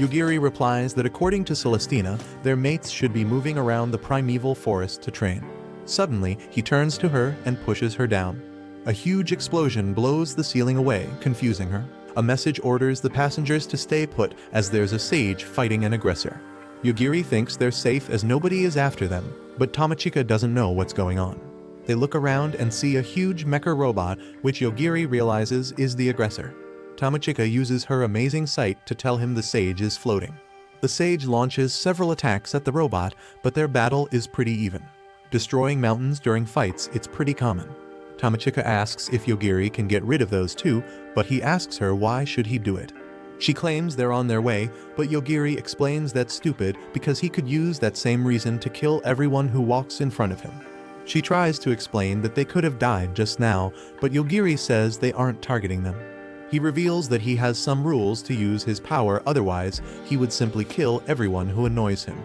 Yogiri replies that according to Celestina, their mates should be moving around the primeval forest to train. Suddenly, he turns to her and pushes her down. A huge explosion blows the ceiling away, confusing her. A message orders the passengers to stay put as there's a sage fighting an aggressor. Yogiri thinks they're safe as nobody is after them, but Tomochika doesn't know what's going on. They look around and see a huge mecha robot, which Yogiri realizes is the aggressor. Tomochika uses her amazing sight to tell him the sage is floating. The sage launches several attacks at the robot, but their battle is pretty even. Destroying mountains during fights, it's pretty common. Tomochika asks if Yogiri can get rid of those too, but he asks her why should he do it. She claims they're on their way, but Yogiri explains that's stupid because he could use that same reason to kill everyone who walks in front of him. She tries to explain that they could have died just now, but Yogiri says they aren't targeting them. He reveals that he has some rules to use his power, otherwise he would simply kill everyone who annoys him.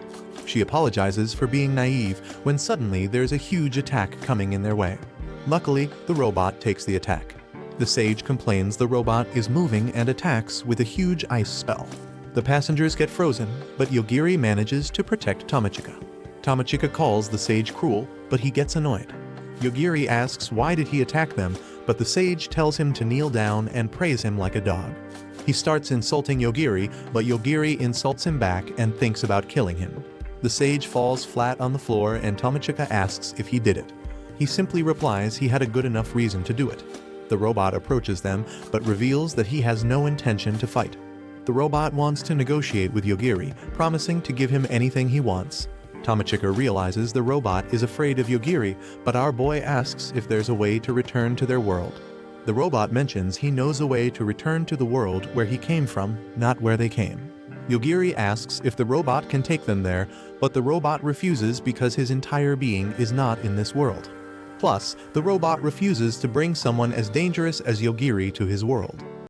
She apologizes for being naive when suddenly there's a huge attack coming in their way. Luckily, the robot takes the attack. The sage complains the robot is moving and attacks with a huge ice spell. The passengers get frozen, but Yogiri manages to protect Tomochika. Tomochika calls the sage cruel, but he gets annoyed. Yogiri asks why did he attack them, but the sage tells him to kneel down and praise him like a dog. He starts insulting Yogiri, but Yogiri insults him back and thinks about killing him. The sage falls flat on the floor and Tomochika asks if he did it. He simply replies he had a good enough reason to do it. The robot approaches them, but reveals that he has no intention to fight. The robot wants to negotiate with Yogiri, promising to give him anything he wants. Tomochika realizes the robot is afraid of Yogiri, but our boy asks if there's a way to return to their world. The robot mentions he knows a way to return to the world where he came from, not where they came. Yogiri asks if the robot can take them there, but the robot refuses because his entire being is not in this world. Plus, the robot refuses to bring someone as dangerous as Yogiri to his world.